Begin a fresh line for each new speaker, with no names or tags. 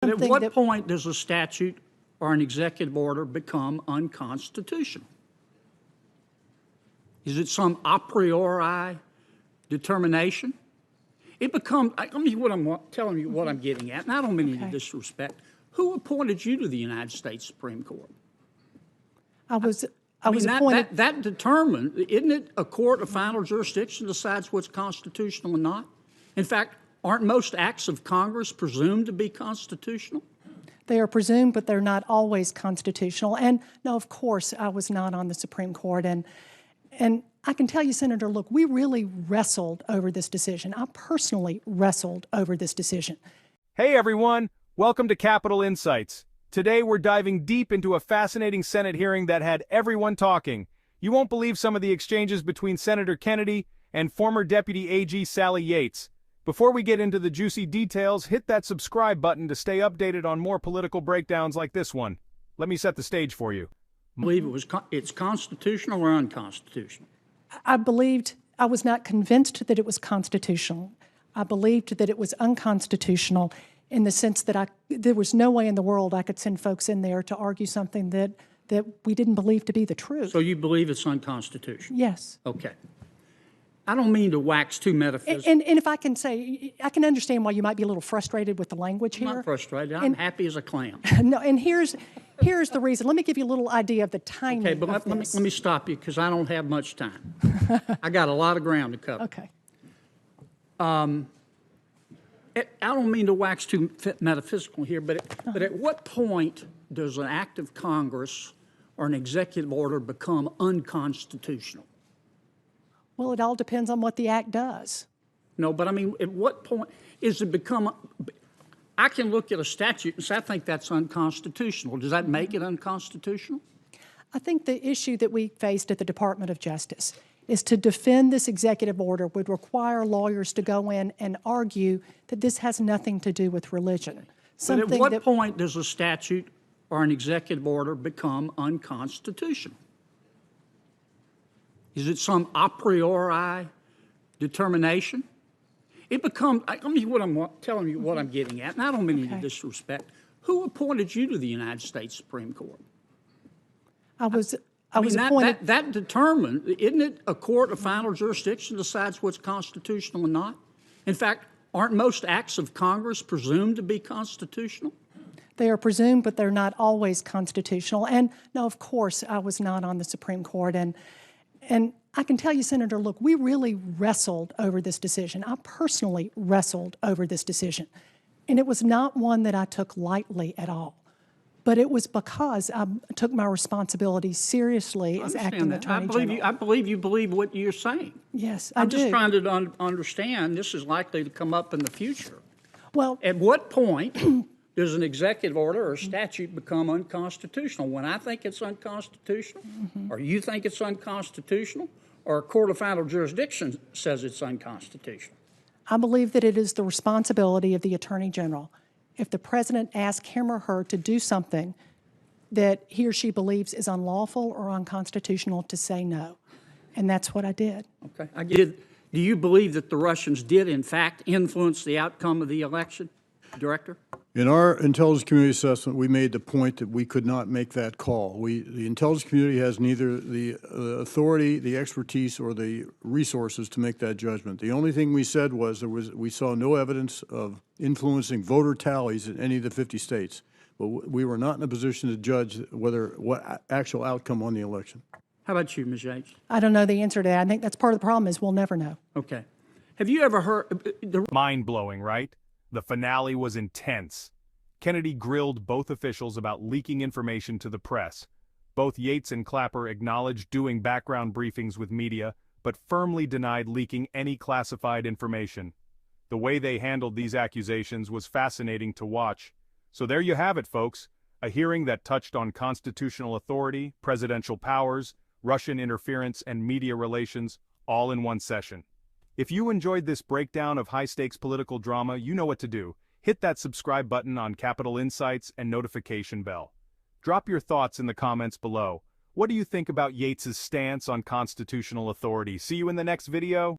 But at what point does a statute or an executive order become unconstitutional? Is it some a priori determination? It becomes, telling you what I'm getting at, and I don't mean any disrespect. Who appointed you to the United States Supreme Court?
I was appointed.
That determined, isn't it a court of final jurisdiction decides what's constitutional and not? In fact, aren't most acts of Congress presumed to be constitutional?
They are presumed, but they're not always constitutional. And no, of course, I was not on the Supreme Court. And I can tell you, Senator, look, we really wrestled over this decision. I personally wrestled over this decision.
Hey, everyone. Welcome to Capitol Insights. Today, we're diving deep into a fascinating Senate hearing that had everyone talking. You won't believe some of the exchanges between Senator Kennedy and former Deputy AG Sally Yates. Before we get into the juicy details, hit that subscribe button to stay updated on more political breakdowns like this one. Let me set the stage for you.
I believe it's constitutional or unconstitutional?
I was not convinced that it was constitutional. I believed that it was unconstitutional in the sense that there was no way in the world I could send folks in there to argue something that we didn't believe to be the truth.
So you believe it's unconstitutional?
Yes.
Okay. I don't mean to wax too metaphysical.
And if I can say, I can understand why you might be a little frustrated with the language here.
I'm not frustrated. I'm happy as a clam.
No, and here's the reason. Let me give you a little idea of the timing
Okay, but let me stop you because I don't have much time. I got a lot of ground to cover.
Okay.
I don't mean to wax too metaphysical here, but at what point does an act of Congress or an executive order become unconstitutional?
Well, it all depends on what the act does.
No, but I mean, at what point is it become? I can look at a statute and say, I think that's unconstitutional. Does that make it unconstitutional?
I think the issue that we faced at the Department of Justice is to defend this executive order would require lawyers to go in and argue that this has nothing to do with religion.
But at what point does a statute or an executive order become unconstitutional? Is it some a priori determination? It becomes, telling you what I'm getting at, and I don't mean any disrespect. Who appointed you to the United States Supreme Court?
I was appointed.
That determined, isn't it a court of final jurisdiction decides what's constitutional and not? In fact, aren't most acts of Congress presumed to be constitutional?
They are presumed, but they're not always constitutional. And no, of course, I was not on the Supreme Court. And I can tell you, Senator, look, we really wrestled over this decision. I personally wrestled over this decision. And it was not one that I took lightly at all. But it was because I took my responsibility seriously as acting Attorney General.
I believe you believe what you're saying.
Yes, I do.
I'm just trying to understand this is likely to come up in the future.
Well,
at what point does an executive order or statute become unconstitutional? When I think it's unconstitutional, or you think it's unconstitutional, or a court of final jurisdiction says it's unconstitutional?
I believe that it is the responsibility of the Attorney General. If the President asks him or her to do something that he or she believes is unlawful or unconstitutional, to say no. And that's what I did.
Okay. Do you believe that the Russians did, in fact, influence the outcome of the election, Director?
In our intelligence community assessment, we made the point that we could not make that call. The intelligence community has neither the authority, the expertise, or the resources to make that judgment. The only thing we said was we saw no evidence of influencing voter tallies in any of the 50 states. But we were not in a position to judge what actual outcome on the election.
How about you, Ms. Yates?
I don't know the answer to that. I think that's part of the problem is we'll never know.
Okay. Have you ever heard
Mind-blowing, right? The finale was intense. Kennedy grilled both officials about leaking information to the press. Both Yates and Clapper acknowledged doing background briefings with media, but firmly denied leaking any classified information. The way they handled these accusations was fascinating to watch. So there you have it, folks. A hearing that touched on constitutional authority, presidential powers, Russian interference, and media relations, all in one session. If you enjoyed this breakdown of high-stakes political drama, you know what to do. Hit that subscribe button on Capitol Insights and notification bell. Drop your thoughts in the comments below. What do you think about Yates's stance on constitutional authority? See you in the next video.